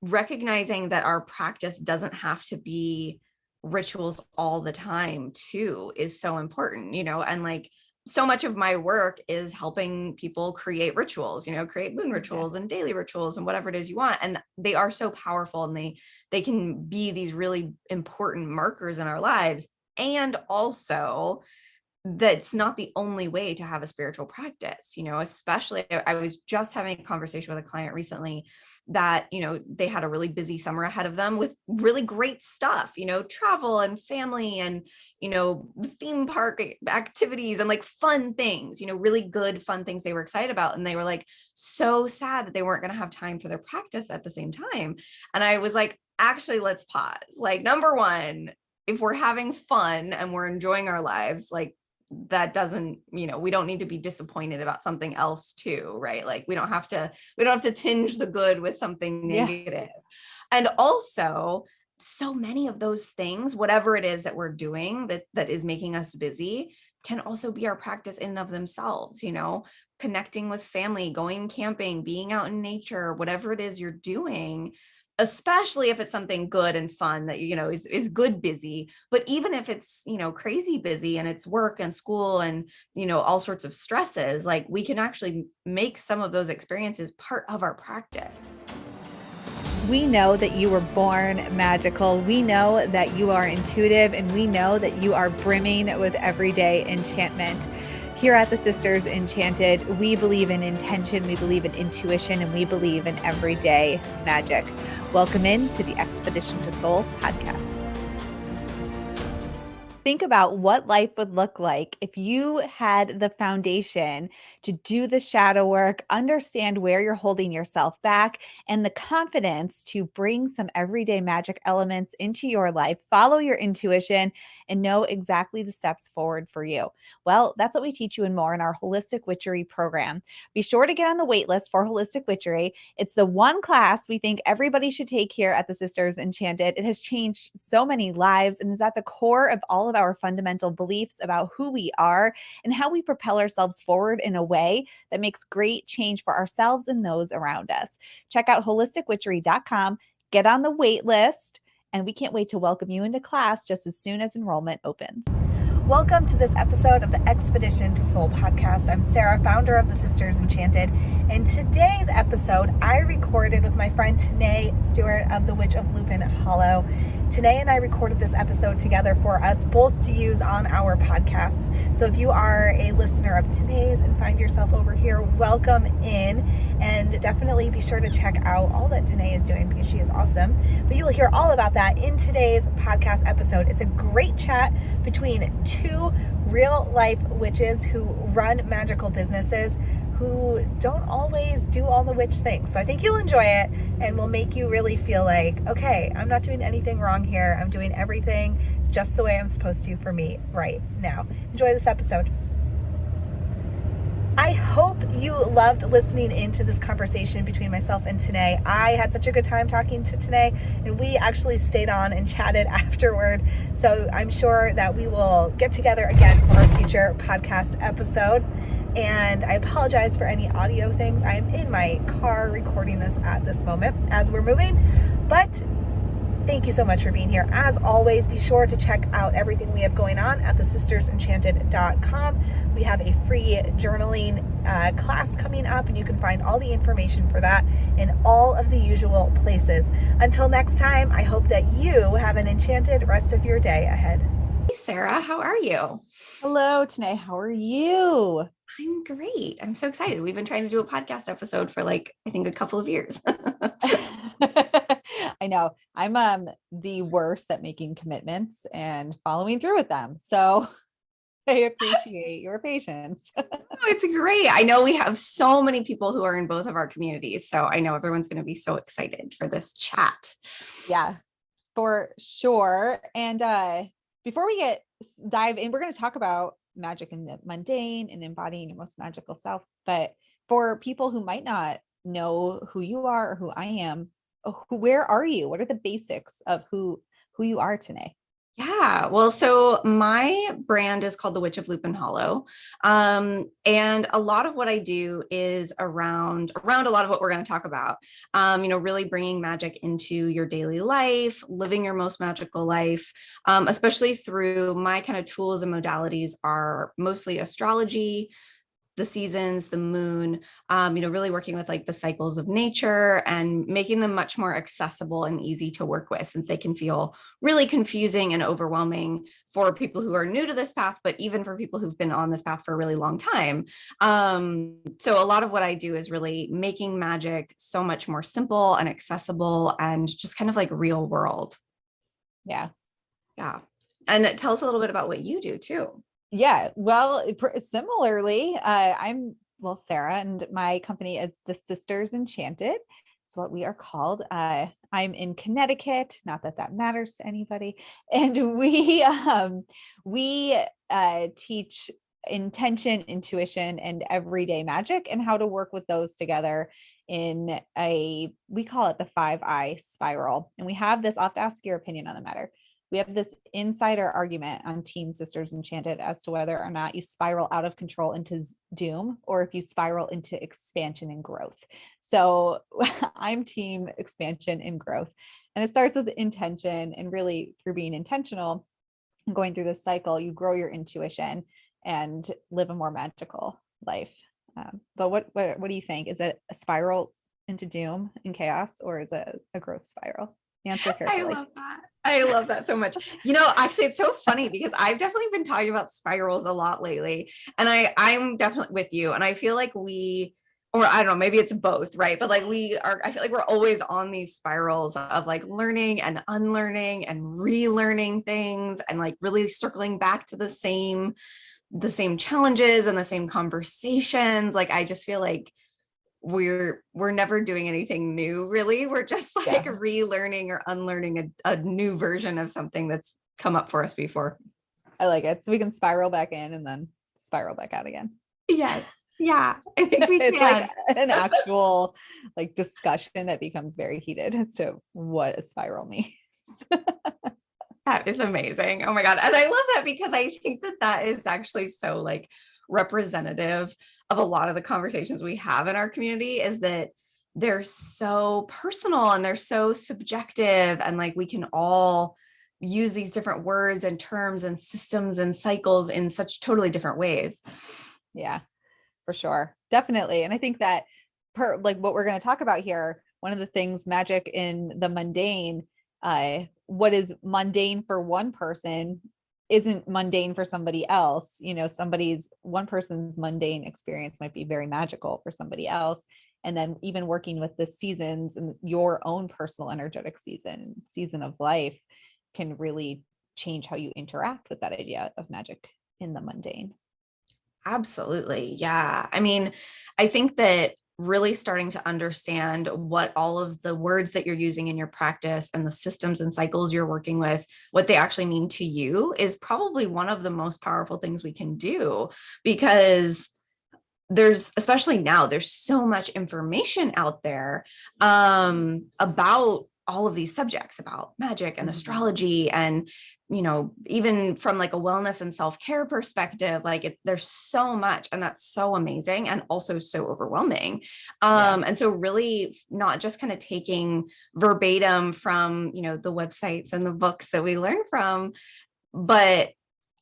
recognizing that our practice doesn't have to be rituals all the time too is so important, and like so much of my work is helping people create rituals, create moon rituals and daily rituals and whatever it is you want. And they are so powerful, and they can be these really important markers in our lives. And also, that's not the only way to have a spiritual practice, especially I was just having a conversation with a client recently that, they had a really busy summer ahead of them with really great stuff, travel and family and, theme park activities and like fun things, really good, fun things they were excited about. And they were like, so sad that they weren't going to have time for their practice at the same time. And I was like, actually, let's pause. Like, number one, if we're having fun and we're enjoying our lives, like, that doesn't, we don't need to be disappointed about something else too, right? Like we don't have to tinge the good with something negative. And also, so many of those things, whatever it is that we're doing that is making us busy, can also be our practice in and of themselves, connecting with family, going camping, being out in nature, whatever it is you're doing, especially if it's something good and fun that, is good busy. But even if it's, crazy busy and it's work and school and, all sorts of stresses, like we can actually make some of those experiences part of our practice. We know that you were born magical. We know that you are intuitive, and we know that you are brimming with everyday enchantment. Here at the Sisters Enchanted, we believe in intention, we believe in intuition, and we believe in everyday magic. Welcome in to the Expedition to Soul podcast. Think about what life would look like if you had the foundation to do the shadow work, understand where you're holding yourself back, and the confidence to bring some everyday magic elements into your life, follow your intuition, and know exactly the steps forward for you. Well, that's what we teach you and more in our Holistic Witchery program. Be sure to get on the wait list for Holistic Witchery. It's the one class we think everybody should take here at the Sisters Enchanted. It has changed so many lives and is at the core of all of our fundamental beliefs about who we are and how we propel ourselves forward in a way that makes great change for ourselves and those around us. Check out holisticwitchery.com, get on the wait list, and we can't wait to welcome you into class just as soon as enrollment opens. Welcome to this episode of the Expedition to Soul podcast. I'm Sara, founder of the Sisters Enchanted. And today's episode, I recorded with my friend Tenae Stewart of the Witch of Lupine Hollow. Tenae and I recorded this episode together for us both to use on our podcasts. So if you are a listener of Tenae's and find yourself over here, welcome in. And definitely be sure to check out all that Tenae is doing because she is awesome. But you will hear all about that in today's podcast episode. It's a great chat between two real life witches who run magical businesses who don't always do all the witch things. So I think you'll enjoy it and will make you really feel like, okay, I'm not doing anything wrong here. I'm doing everything just the way I'm supposed to for me right now. Enjoy this episode. I hope you loved listening into this conversation between myself and Tenae. I had such a good time talking to Tenae, and we actually stayed on and chatted afterward. So I'm sure that we will get together again for a future podcast episode. And I apologize for any audio things. I'm in my car recording this at this moment as we're moving, but thank you so much for being here. As always, be sure to check out everything we have going on at thesistersenchanted.com. We have a free journaling class coming up, and you can find all the information for that in all of the usual places. Until next time, I hope that you have an enchanted rest of your day ahead. Hey, Sara, how are you? Hello, Tenae. How are you? I'm great. I'm so excited. We've been trying to do a podcast episode for I think a couple of years. I know I'm the worst at making commitments and following through with them. So I appreciate your patience. It's great. I know we have so many people who are in both of our communities. So I know everyone's going to be so excited for this chat. Yeah, for sure. And before we dive in, we're going to talk about magic in the mundane and embodying your most magical self. But for people who might not know who you are or who I am, where are you? What are the basics of who you are today? Yeah, well, so my brand is called the Witch of Lupine Hollow. And a lot of what I do is around a lot of what we're going to talk about. Really bringing magic into your daily life, living your most magical life, especially through my kind of tools and modalities are mostly astrology, the seasons, the moon, really working with like the cycles of nature and making them much more accessible and easy to work with, since they can feel really confusing and overwhelming for people who are new to this path, but even for people who've been on this path for a really long time. So a lot of what I do is really making magic so much more simple and accessible and just kind of like real world. Yeah. Yeah. And tell us a little bit about what you do too. Yeah. Well, similarly, well, Sara, and my company is the Sisters Enchanted. It's what we are called. I'm in Connecticut, not that that matters to anybody. And we teach intention, intuition, and everyday magic, and how to work with those together in we call it the 5-eye spiral. And we have this, I'll have to ask your opinion on the matter. We have this insider argument on Team Sisters Enchanted as to whether or not you spiral out of control into doom, or if you spiral into expansion and growth. So I'm team expansion and growth. And it starts with intention, and really through being intentional and going through this cycle, you grow your intuition and live a more magical life. But what do you think? Is it a spiral into doom and chaos, or is it a growth spiral? Answer I carefully. love that. I love that so much. Actually, it's so funny because I've definitely been talking about spirals a lot lately. And I'm definitely with you. And I feel like or I don't know, maybe it's both, right? But like I feel like we're always on these spirals of like learning and unlearning and relearning things and like really circling back to the same challenges and the same conversations. Like I just feel like we're never doing anything new, really. We're just like relearning or unlearning a new version of something that's come up for us before. I like it. So we can spiral back in and then spiral back out again. Yes. Yeah, I think we It's can. like an actual like discussion that becomes very heated as to what a spiral means. That is amazing. Oh my God. And I love that because I think that is actually so like representative of a lot of the conversations we have in our community, is that they're so personal and they're so subjective, and like we can all use these different words and terms and systems and cycles in such totally different ways. Yeah, for sure. Definitely. And I think that like what we're going to talk about here, one of the things, magic in the mundane, what is mundane for one person isn't mundane for somebody else. One person's mundane experience might be very magical for somebody else. And then even working with the seasons and your own personal energetic season of life can really change how you interact with that idea of magic in the mundane. Absolutely. Yeah. I mean, I think that really starting to understand what all of the words that you're using in your practice and the systems and cycles you're working with, what they actually mean to you, is probably one of the most powerful things we can do, because especially now, there's so much information out there about all of these subjects, about magic and astrology, and even from like a wellness and self-care perspective, like there's so much, and that's so amazing and also so overwhelming. And so really not just kind of taking verbatim from the websites and the books that we learn from, but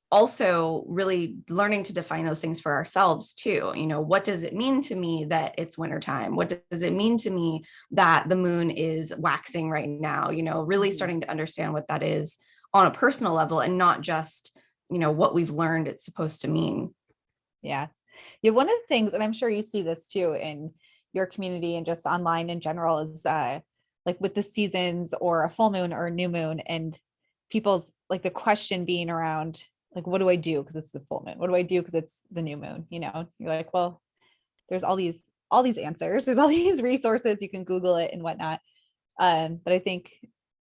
also really learning to define those things for ourselves too. What does it mean to me that it's wintertime? What does it mean to me that the moon is waxing right now? Really starting to understand what that is on a personal level, and not just, what we've learned it's supposed to mean. Yeah. Yeah. One of the things, and I'm sure you see this too in your community and just online in general, is like with the seasons or a full moon or a new moon, and people's like the question being around, like, what do I do? Because it's the full moon. What do I do? Because it's the new moon. You're like, well, there's all these answers. There's all these resources. You can Google it and whatnot. But I think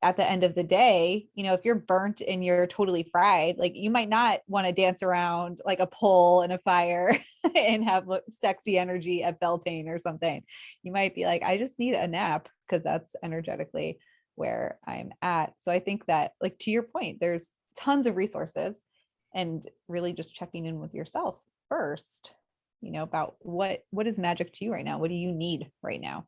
at the end of the day, if you're burnt and you're totally fried, like you might not want to dance around like a pole and a fire and have sexy energy at Beltane or something. You might be like, I just need a nap, because that's energetically where I'm at. So I think that, like, to your point, there's tons of resources, and really just checking in with yourself first, about what is magic to you right now? What do you need right now?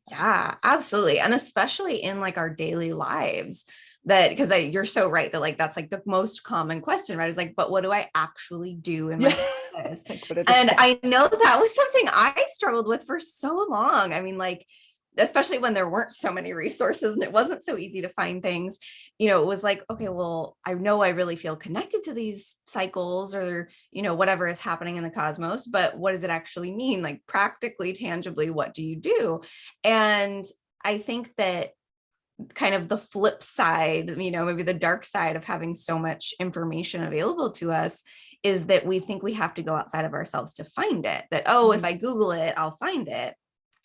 Yeah, absolutely. And especially in like our daily lives, that because you're so right that like that's like the most common question, right? Is like, but what do I actually do in my Yeah. business? Like, what are the And steps? I know that was something I struggled with for so long. I mean, like, especially when there weren't so many resources and it wasn't so easy to find things, it was like, okay, well, I know I really feel connected to these cycles or, whatever is happening in the cosmos, but what does it actually mean? Like practically, tangibly, what do you do? And I think that kind of the flip side, maybe the dark side of having so much information available to us is that we think we have to go outside of ourselves to find it. That, oh, if I Google it, I'll find it.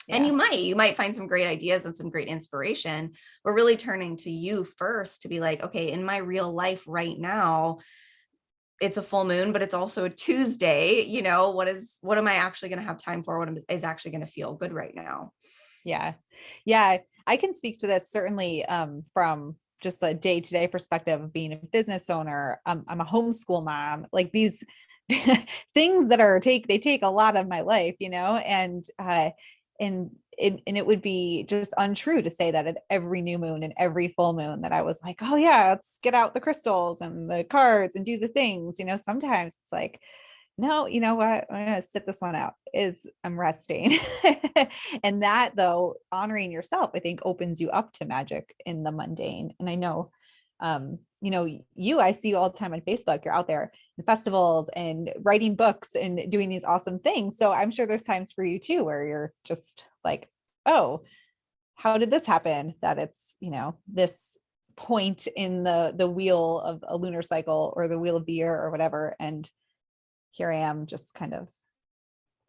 And Yeah. you might find some great ideas and some great inspiration, but really turning to you first to be like, okay, in my real life right now, it's a full moon, but it's also a Tuesday. What am I actually going to have time for? What is actually going to feel good right now? Yeah. Yeah. I can speak to this certainly from just a day-to-day perspective of being a business owner. I'm a homeschool mom. Like these things that they take a lot of my life, and it would be just untrue to say that at every new moon and every full moon that I was like, oh yeah, let's get out the crystals and the cards and do the things. Sometimes it's like, no, you know what? I'm going to sit this one out. I'm resting. And that, though, honoring yourself, I think opens you up to magic in the mundane. And I know, I see you all the time on Facebook. You're out there in festivals and writing books and doing these awesome things. So I'm sure there's times for you too, where you're just like, oh, how did this happen? That it's, this point in the wheel of a lunar cycle or the wheel of the year or whatever. And here I am just kind of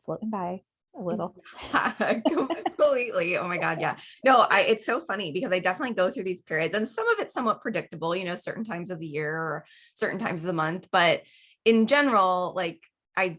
floating by a little. Yeah, completely. Oh my God. Yeah. No, it's so funny because I definitely go through these periods and some of it's somewhat predictable, certain times of the year or certain times of the month. But in general, like I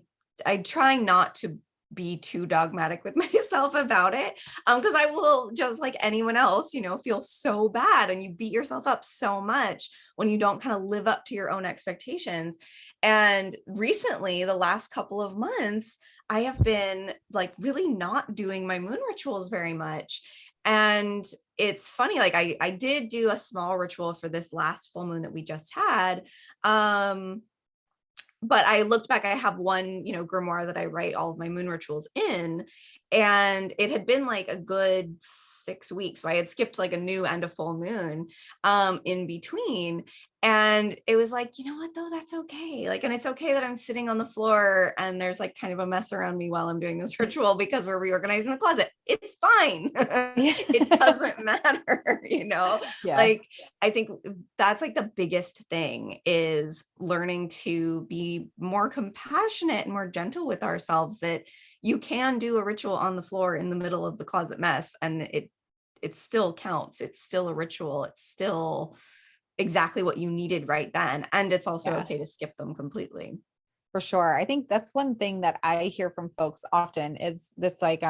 try not to be too dogmatic with myself about it. Because I will, just like anyone else, feel so bad and you beat yourself up so much when you don't kind of live up to your own expectations. And recently, the last couple of months, I have been like really not doing my moon rituals very much. And it's funny, like I did do a small ritual for this last full moon that we just had. But I looked back, I have one, grimoire that I write all of my moon rituals in, and it had been like a good 6 weeks. So I had skipped like a new and a full moon in between. And it was like, you know what, though, that's okay. Like, and it's okay that I'm sitting on the floor and there's like kind of a mess around me while I'm doing this ritual because we're reorganizing the closet. It's fine. It doesn't matter, Yeah. like, I think that's like the biggest thing is learning to be more compassionate and more gentle with ourselves, that you can do a ritual on the floor in the middle of the closet mess and it still counts. It's still a ritual. It's still exactly what you needed right then. And it's also Yeah, okay to skip them completely. for sure. I think that's one thing that I hear from folks often is this like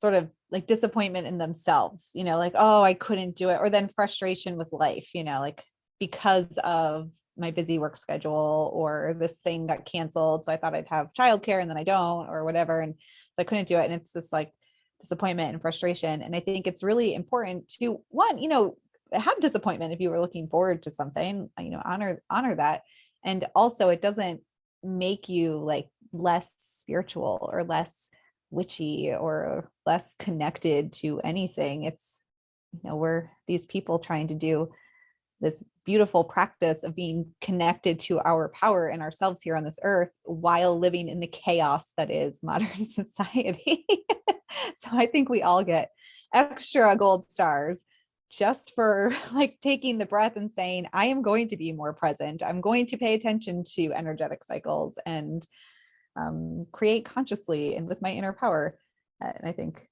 sort of like disappointment in themselves, like, oh, I couldn't do it. Or then frustration with life, like because of my busy work schedule or this thing got canceled. So I thought I'd have childcare and then I don't or whatever. And so I couldn't do it. And it's this like disappointment and frustration. And I think it's really important to one, have disappointment if you were looking forward to something, honor that. And also it doesn't make you like less spiritual or less witchy or less connected to anything. It's, we're these people trying to do this beautiful practice of being connected to our power and ourselves here on this earth while living in the chaos that is modern society. So I think we all get extra gold stars just for like taking the breath and saying, I am going to be more present. I'm going to pay attention to energetic cycles and create consciously and with my inner power. And I think,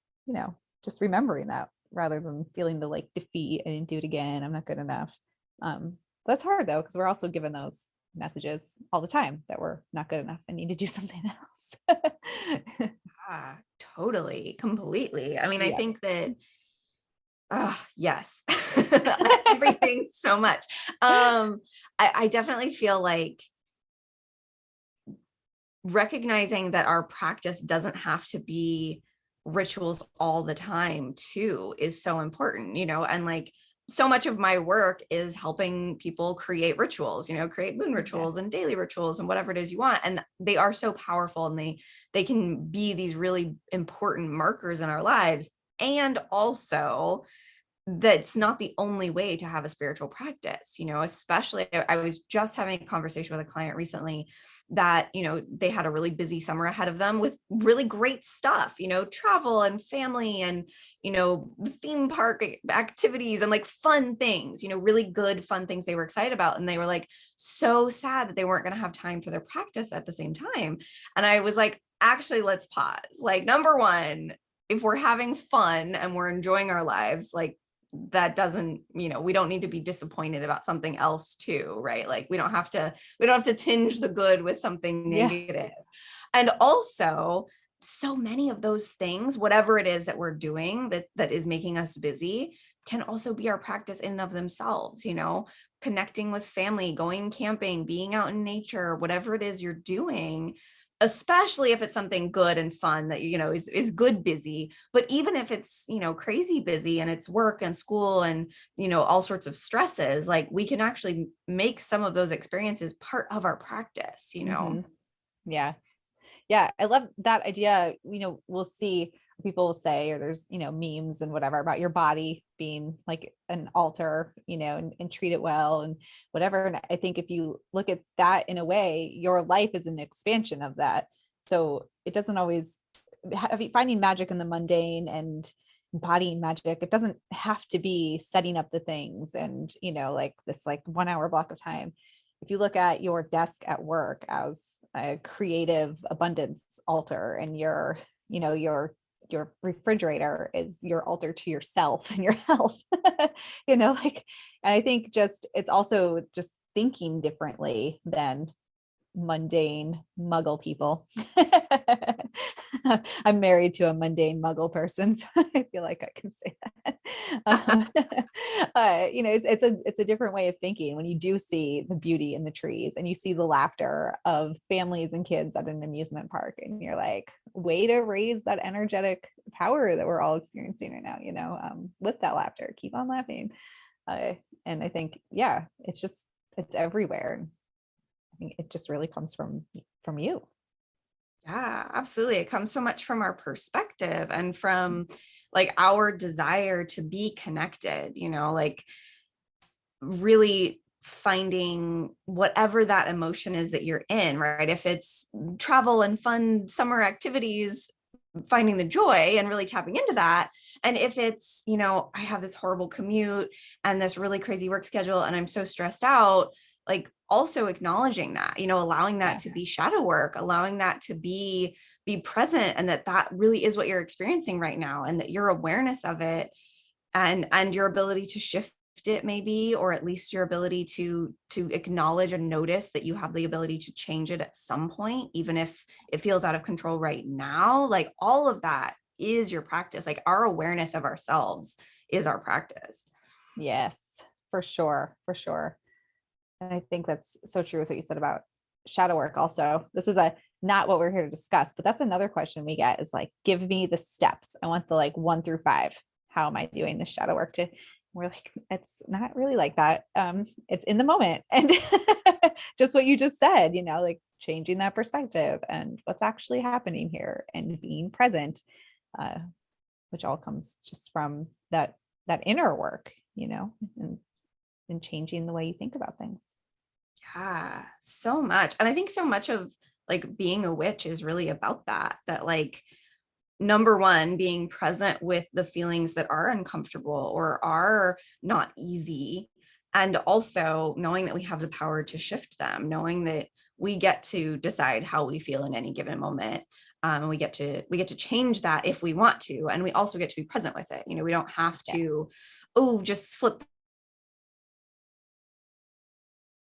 just remembering that rather than feeling the like defeat, I didn't do it again, I'm not good enough. That's hard though, because we're also given those messages all the time that we're not good enough and need to do something else. Totally, completely. I mean, I Yeah. think that Oh, yes. Everything so much. I definitely feel like recognizing that our practice doesn't have to be rituals all the time too is so important, and like so much of my work is helping people create rituals, create moon Yeah. rituals and daily rituals and whatever it is you want. And they are so powerful, and they can be these really important markers in our lives. And also, that's not the only way to have a spiritual practice, especially I was just having a conversation with a client recently that, they had a really busy summer ahead of them with really great stuff, travel and family and, theme park activities and like fun things, really good, fun things they were excited about. And they were like so sad that they weren't going to have time for their practice at the same time. And I was like, actually, let's pause. Like, number one, if we're having fun and we're enjoying our lives, like that doesn't, we don't need to be disappointed about something else too, right? Like we don't have to tinge the good with something negative. And also, so many of those things, whatever it is that we're doing that is making us busy, can also be our practice in and of themselves, connecting with family, going camping, being out in nature, whatever it is you're doing, especially if it's something good and fun that, is good busy. But even if it's, crazy busy and it's work and school and, all sorts of stresses, like we can actually make some of those experiences part of our practice, Mhm. Yeah. Yeah. I love that idea. We'll see people will say, or there's, memes and whatever about your body being like an altar, and treat it well and whatever. And I think if you look at that in a way, your life is an expansion of that. So it doesn't always finding magic in the mundane and embodying magic. It doesn't have to be setting up the things and, like this like 1 hour block of time. If you look at your desk at work as a creative abundance altar, and your refrigerator is your altar to yourself and your health, like, and I think it's also just thinking differently than mundane muggle people. I'm married to a mundane muggle person, so I feel like I can say that. It's a different way of thinking when you do see the beauty in the trees and you see the laughter of families and kids at an amusement park, and you're like, way to raise that energetic power that we're all experiencing right now, with that laughter, keep on laughing. And I think, yeah, it's everywhere. I think it just really comes from you. Yeah, absolutely. It comes so much from our perspective and from like our desire to be connected, like really finding whatever that emotion is that you're in, right? If it's travel and fun summer activities, finding the joy and really tapping into that. And if it's, I have this horrible commute and this really crazy work schedule and I'm so stressed out, like also acknowledging that, allowing that to be shadow work, allowing that to be present, and that really is what you're experiencing right now, and that your awareness of it and your ability to shift it maybe, or at least your ability to acknowledge and notice that you have the ability to change it at some point, even if it feels out of control right now. Like all of that is your practice. Like our awareness of ourselves is our practice. Yes, for sure. For sure. And I think that's so true with what you said about shadow work. Also, this is not what we're here to discuss, but that's another question we get is like, give me the steps. I want the like 1 through 5. How am I doing this shadow work? We're like, it's not really like that. It's in the moment. And just what you just said, like changing that perspective and what's actually happening here and being present, which all comes just from that inner work, and changing the way you think about things. Yeah, so much. And I think so much of like being a witch is really about that like, number one, being present with the feelings that are uncomfortable or are not easy. And also knowing that we have the power to shift them, knowing that we get to decide how we feel in any given moment. And we get to change that if we want to. And we also get to be present with it. We don't have to, just flip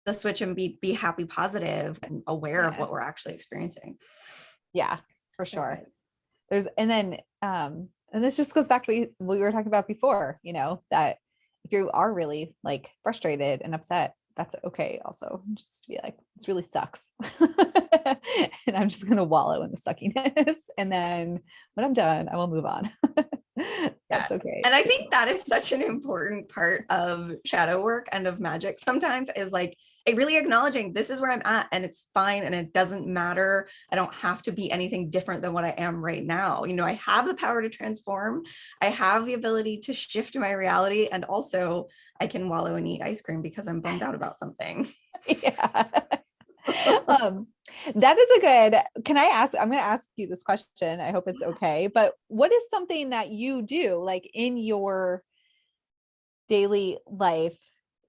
the switch and be happy, positive, and aware of what we're actually experiencing. Yeah, for So sure. good. And then And this just goes back to what we were talking about before, that if you are really like frustrated and upset, that's okay. Also, just be like, this really sucks. And I'm just going to wallow in the suckiness. And then when I'm done, I will move on. That's Yes. okay. And I too. think that is such an important part of shadow work and of magic sometimes, is like really acknowledging this is where I'm at and it's fine and it doesn't matter. I don't have to be anything different than what I am right now. I have the power to transform. I have the ability to shift my reality. And also I can wallow and eat ice cream because I'm bummed out about something. Yeah. um, that is a good, can I ask, I'm going to ask you this question. I hope it's okay, but what is something that you do like in your daily life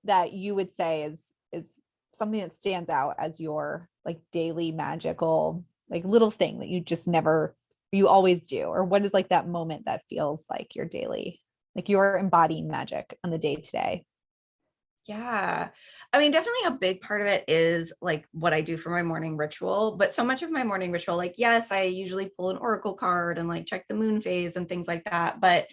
that you would say is something that stands out as your like daily magical, like little thing that you just never, you always do? Or what is like that moment that feels like your daily, like you're embodying magic on the day to day? Yeah. I mean, definitely a big part of it is like what I do for my morning ritual. But so much of my morning ritual, like, yes, I usually pull an oracle card and like check the moon phase and things like that. But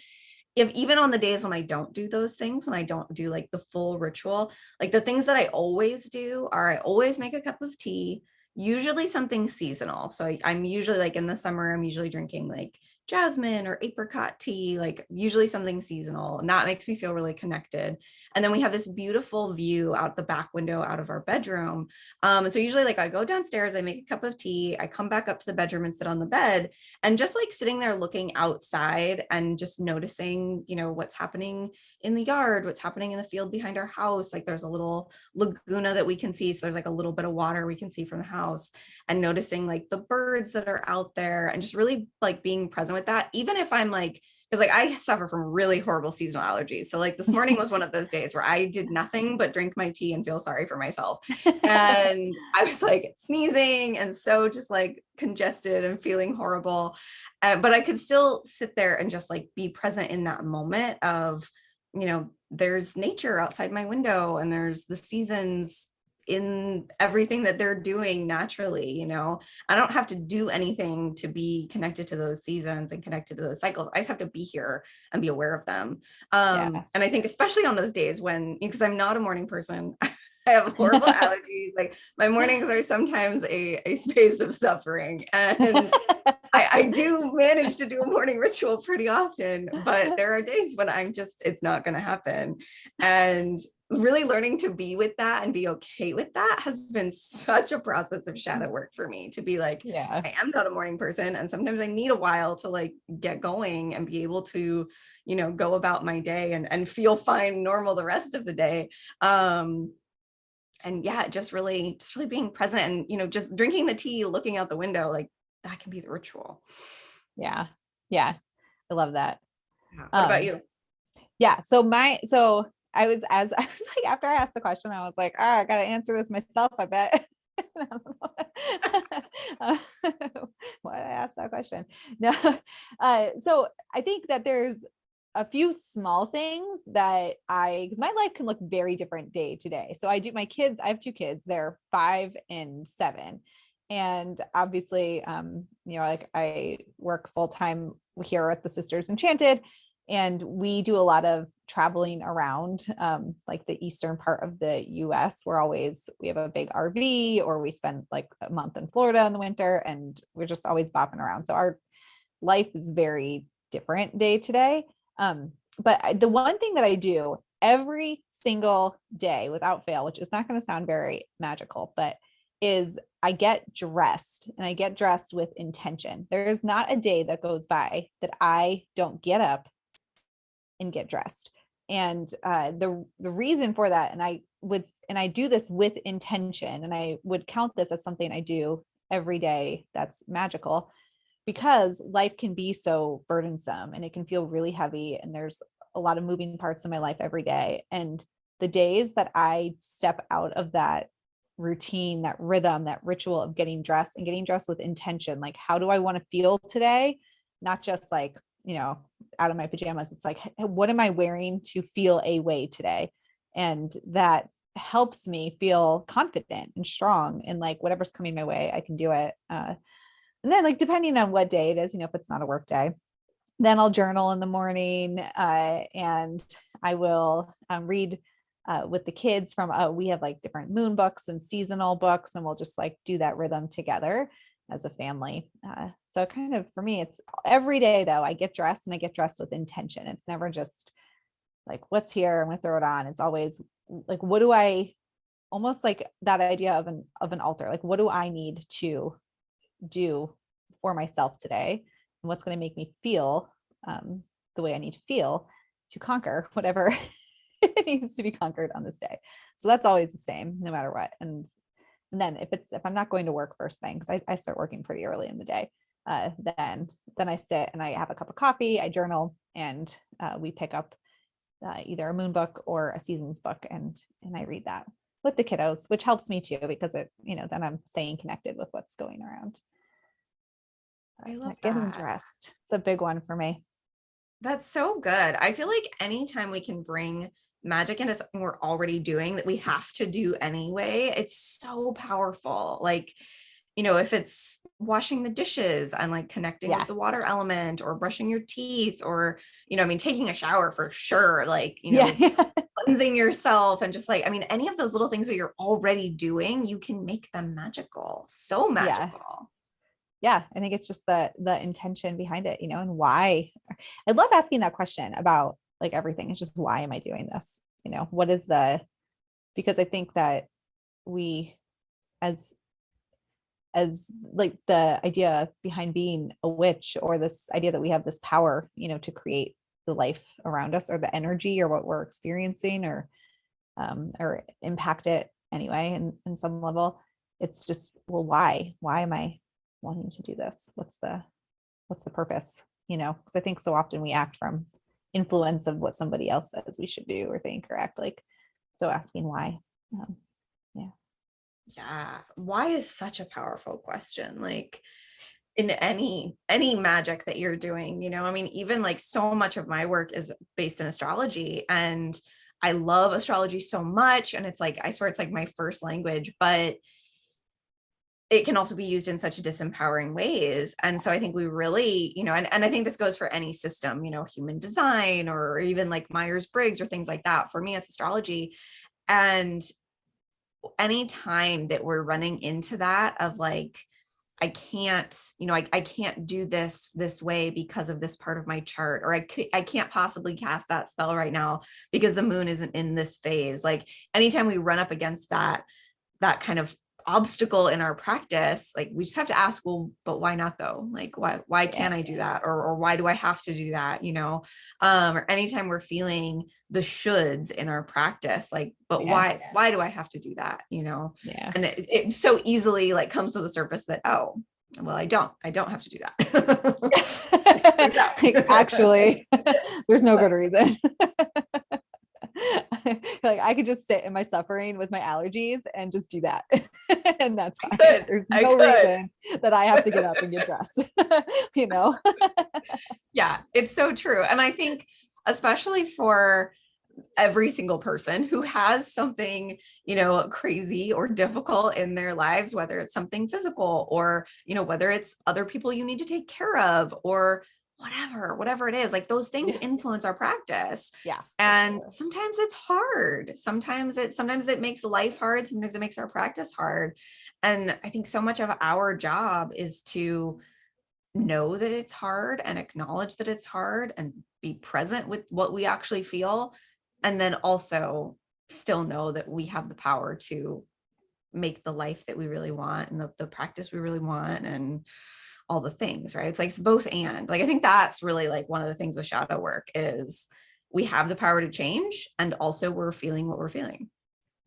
if even on the days when I don't do those things, when I don't do like the full ritual, like the things that I always do are I always make a cup of tea, usually something seasonal. So I'm usually like in the summer, I'm usually drinking like jasmine or apricot tea, like usually something seasonal. And that makes me feel really connected. And then we have this beautiful view out the back window out of our bedroom. And so usually like I go downstairs, I make a cup of tea, I come back up to the bedroom and sit on the bed, and just like sitting there looking outside and just noticing, what's happening in the yard, what's happening in the field behind our house. Like there's a little laguna that we can see. So there's like a little bit of water we can see from the house, and noticing like the birds that are out there and just really like being present with that. Even if I'm like, because like I suffer from really horrible seasonal allergies. So like this morning was one of those days where I did nothing but drink my tea and feel sorry for myself. And I was like sneezing and so just like congested and feeling horrible. But I could still sit there and just like be present in that moment of, there's nature outside my window and there's the seasons in everything that they're doing naturally. I don't have to do anything to be connected to those seasons and connected to those cycles. I just have to be here and be aware of them. Yeah. And I think especially on those days when, because I'm not a morning person, I have horrible allergies. Like my mornings are sometimes a space of suffering. And I do manage to do a morning ritual pretty often, but there are days when it's not going to happen. And really learning to be with that and be okay with that has been such a process of shadow work for me, to be like, Yeah. I am not a morning person. And sometimes I need a while to like get going and be able to, go about my day and feel fine, normal the rest of the day. And yeah, just really being present and, just drinking the tea, looking out the window, like that can be the ritual. Yeah. Yeah. I love that. Yeah. What about you? Yeah. So I was like, after I asked the question, I was like, oh, I got to answer this myself, I bet. uh, Why did I ask that question? No. So I think that there's a few small things that because my life can look very different day to day. So I have 2 kids, they're 5 and 7. And obviously, like I work full time here at the Sisters Enchanted, and we do a lot of traveling around, like the eastern part of the US. We have a big RV, or we spend like a month in Florida in the winter, and we're just always bopping around. So our life is very different day to day. But the one thing that I do every single day without fail, which is not going to sound very magical, but is I get dressed, and I get dressed with intention. There's not a day that goes by that I don't get up and get dressed. And the reason for that, and I do this with intention, and I would count this as something I do every day that's magical, because life can be so burdensome and it can feel really heavy, and there's a lot of moving parts in my life every day. And the days that I step out of that routine, that rhythm, that ritual of getting dressed with intention, like, how do I want to feel today? Not just like, out of my pajamas. It's like, what am I wearing to feel a way today? And that helps me feel confident and strong, and like whatever's coming my way, I can do it. And then, like, depending on what day it is, if it's not a work day, then I'll journal in the morning, and I will read with the kids from, we have like different moon books and seasonal books, and we'll just like do that rhythm together as a family. So kind of for me, it's every day though, I get dressed and I get dressed with intention. It's never just like, what's here, I'm going to throw it on. It's always like, what do I, almost like that idea of an altar. Like, what do I need to do for myself today? And what's going to make me feel the way I need to feel to conquer whatever it needs to be conquered on this day. So that's always the same, no matter what. And then if I'm not going to work first thing, because I start working pretty early in the day, then I sit and I have a cup of coffee, I journal, and we pick up either a moon book or a seasons book, and I read that with the kiddos, which helps me too, because it, then I'm staying connected with what's going around. I love getting that. dressed. It's a big one for me. That's so good. I feel like anytime we can bring magic into something we're already doing that we have to do anyway, it's so powerful. Like, if it's washing the dishes and like connecting with the water element, or brushing your teeth, or, taking a shower for sure. Like, cleansing yourself, and just like, any of those little things that you're already doing, you can make them magical. So magical. Yeah. I think it's just the intention behind it, and why. I love asking that question about like everything. It's just, why am I doing this? What is because I think that we, as like the idea behind being a witch, or this idea that we have this power, to create the life around us, or the energy, or what we're experiencing, or impact it anyway, in some level. It's just, well, why am I wanting to do this? What's the purpose? Because I think so often we act from influence of what somebody else says we should do or think or act like. So asking why. Yeah. Why is such a powerful question. Like, in any magic that you're doing, even like so much of my work is based in astrology, and I love astrology so much. And it's like, I swear it's like my first language, but it can also be used in such disempowering ways. And so I think we really, and I think this goes for any system, human design, or even like Myers-Briggs or things like that. For me, it's astrology. And anytime that we're running into that of like, I can't, I can't do this way because of this part of my chart, or I can't possibly cast that spell right now because the moon isn't in this phase. Like, anytime we run up against that kind of obstacle in our practice, like, we just have to ask, well, but why not though? Like, why can't I do that? Or why do I have to do that? Or anytime we're feeling the shoulds in our practice, like, but why do I have to do that? And it so easily like comes to the surface that, oh, well, I don't have to do that. Like, actually, there's no good reason. Like, I could just sit in my suffering with my allergies and just do that. And that's fine. There's no reason that I have to get up and get dressed. Yeah, it's so true. And I think especially for every single person who has something, crazy or difficult in their lives, whether it's something physical, or, whether it's other people you need to take care of, or whatever it is, like, those things influence our practice. Yeah. And sometimes it's hard. Sometimes it makes life hard. Sometimes it makes our practice hard. And I think so much of our job is to know that it's hard, and acknowledge that it's hard, and be present with what we actually feel. And then also still know that we have the power to make the life that we really want, and the practice we really want, and all the things, right? It's like, it's both. And like, I think that's really like one of the things with shadow work is we have the power to change, and also we're feeling what we're feeling.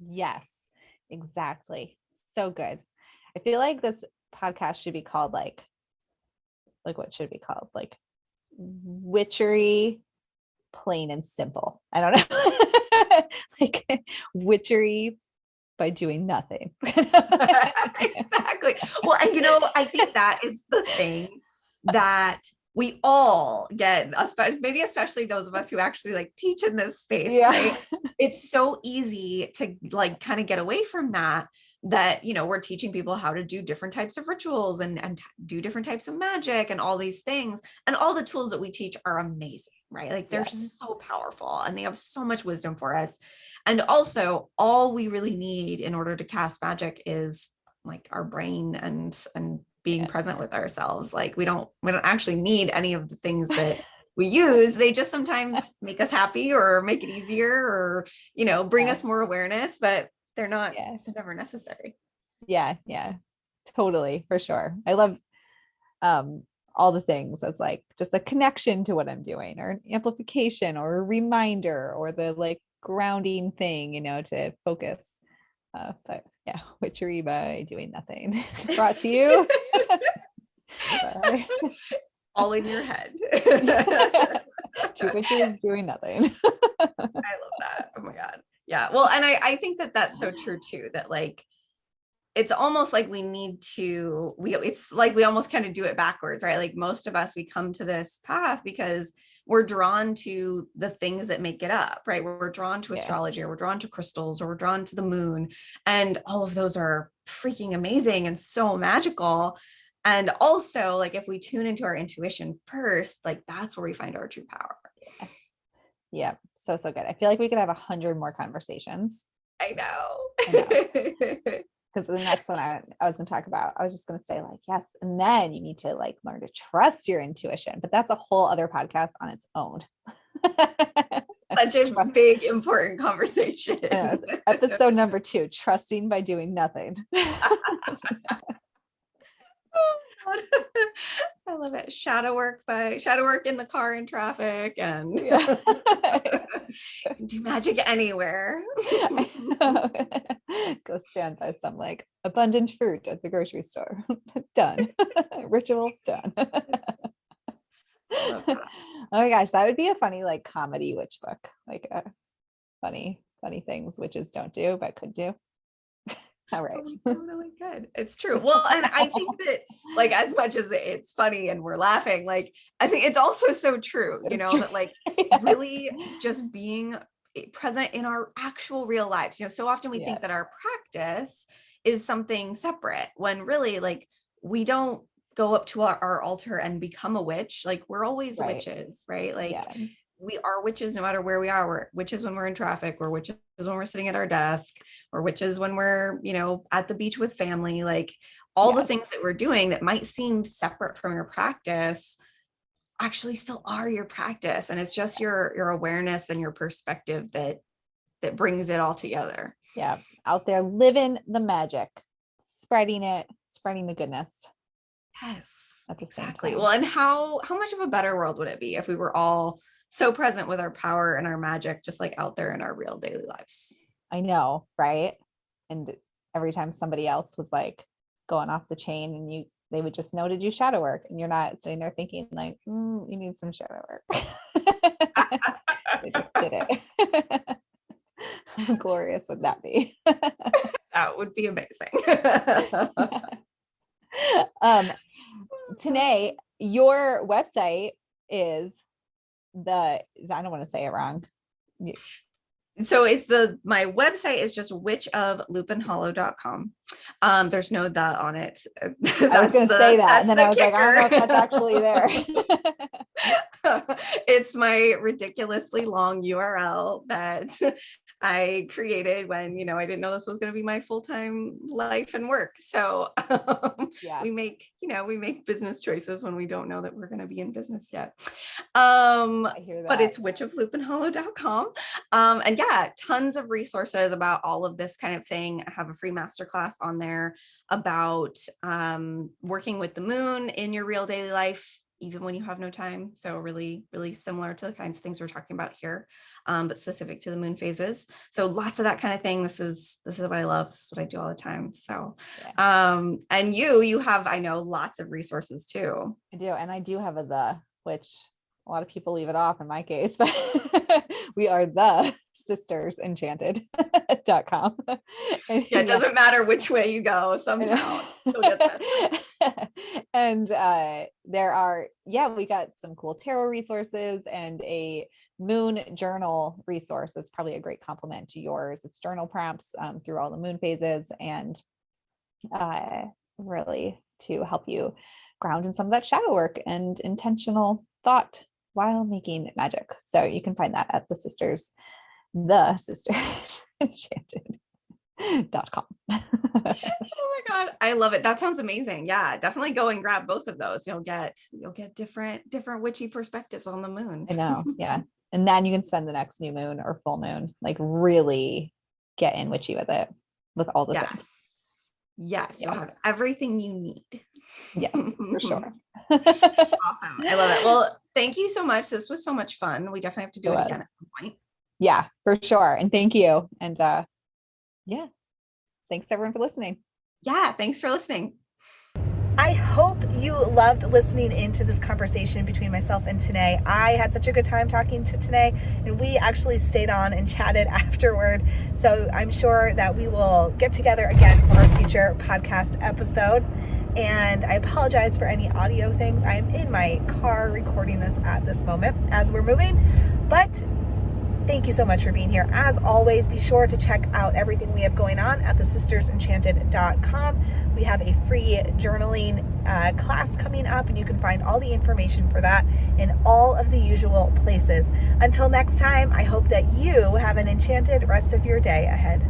Yes, exactly. So good. I feel like this podcast should be called like what should it be called? Like, witchery, plain and simple. I don't know. Like, witchery by doing nothing. Exactly. Well, and I think that is the thing that we all get, maybe especially those of us who actually like teach in this space, right? it's so easy to like kind of get away from that, you know, we're teaching people how to do different types of rituals and do different types of magic and all these things. And all the tools that we teach are amazing, right? Like they're so powerful and they have so much wisdom for us. And also all we really need in order to cast magic is like our brain and being present with ourselves. Like we don't actually need any of the things that we use. They just sometimes make us happy or make it easier or, you know, bring us more awareness, but they're never necessary. Yeah. Totally, for sure. I love all the things as like just a connection to what I'm doing or an amplification or a reminder or the like grounding thing, you know, to focus. But yeah, witchery by doing nothing. Brought to you. All in your head. Two witches doing nothing. I love that. Oh my God. Yeah. Well, and I think that that's so true too, that like, it's almost like it's like we almost kind of do it backwards, right? Like most of us, we come to this path because we're drawn to the things that make it up, right? We're drawn to astrology, or we're drawn to crystals, or we're drawn to the moon. And all of those are freaking amazing and so magical. And also like, if we tune into our intuition first, like that's where we find our true power. Yeah. So good. I feel like we could have 100 more conversations. I know. Because the next one I was going to talk about, I was just going to say like, yes. And then you need to like learn to trust your intuition, but that's a whole other podcast on its own. Such a big, important conversation. Episode number 2, trusting by doing nothing. I love it. Shadow work in the car in traffic and do magic anywhere. Go stand by some like abundant fruit at the grocery store. Done. Ritual done. Oh my gosh, that would be a funny like comedy witch book, like funny things witches don't do but could do. All right. Totally good. It's true. Well, and I think that like, as much as it's funny and we're laughing, like, I think it's also so true, you know, that like really just being present in our actual real lives, you know, so often we think that our practice is something separate when really like, we don't go up to our altar and become a witch. Like we're always witches, right? Like we are witches no matter where we are. We're witches when we're in traffic, we're witches when we're sitting at our desk, or witches when we're, you know, at the beach with family. Like all the things that we're doing that might seem separate from your practice actually still are your practice. And it's just your awareness and your perspective that brings it all together. Yeah. Out there living the magic, spreading the goodness. Yes, exactly. Well, and how much of a better world would it be if we were all so present with our power and our magic, just like out there in our real daily lives? I know, right? And every time somebody else was like going off the chain and they would just know to do shadow work, and you're not sitting there thinking like, you need some shadow work. They just did it. How glorious would that be? That would be amazing. Tenae, your website is I don't want to say it wrong. So my website is just witchoflupinehollow.com. There's no that on it. I was going to say that. And then I was like, I don't know if that's actually there. It's my ridiculously long URL that I created when, you know, I didn't know this was going to be my full-time life and work. So we make business choices when we don't know that we're going to be in business yet. I hear that. But it's witchoflupinehollow.com. And tons of resources about all of this kind of thing. I have a free masterclass on there about working with the moon in your real daily life, even when you have no time. So really, really similar to the kinds of things we're talking about here, but specific to the moon phases. So lots of that kind of thing. This is what I love. This is what I do all the time. So, and you have, I know, lots of resources too. I do. And I do have which a lot of people leave it off in my case, but we are the Sisters Enchanted.com. It doesn't matter which way you go, somehow. And there are, we got some cool tarot resources and a moon journal resource that's probably a great complement to yours. It's journal prompts through all the moon phases, and really to help you ground in some of that shadow work and intentional thought while making magic. So you can find that at the Sisters Enchanted.com. Oh my God. I love it. That sounds amazing. Yeah, definitely go and grab both of those. You'll get different witchy perspectives on the moon. I know. Yeah. And then you can spend the next new moon or full moon, like really get in witchy with it, with all the things. Yes. You'll have everything you need. Yes, for sure. Awesome. I love it. Well, thank you so much. This was so much fun. We definitely have to do it again at some point. Yeah, for sure. And thank you. And yeah, thanks everyone for listening. Yeah, thanks for listening. I hope you loved listening into this conversation between myself and Tenae. I had such a good time talking to Tenae, and we actually stayed on and chatted afterward. So I'm sure that we will get together again for our future podcast episode. And I apologize for any audio things. I'm in my car recording this at this moment as we're moving, but thank you so much for being here. As always, be sure to check out everything we have going on at thesistersenchanted.com. We have a free journaling class coming up, and you can find all the information for that in all of the usual places. Until next time, I hope that you have an enchanted rest of your day ahead.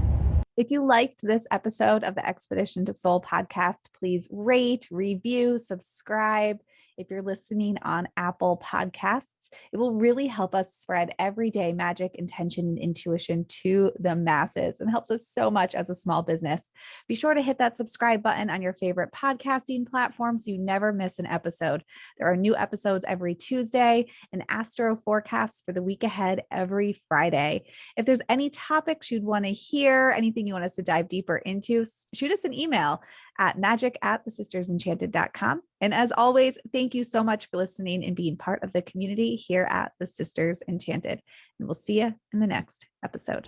If you liked this episode of the Expedition to Soul podcast, please rate, review, subscribe. If you're listening on Apple Podcasts, it will really help us spread everyday magic, intention, and intuition to the masses, and helps us so much as a small business. Be sure to hit that subscribe button on your favorite podcasting platform so you never miss an episode. There are new episodes every Tuesday and astro forecasts for the week ahead every Friday. If there's any topics you'd want to hear, anything you want us to dive deeper into, shoot us an email at magic@thesistersenchanted.com. And as always, thank you so much for listening and being part of the community here at the Sisters Enchanted. And we'll see you in the next episode.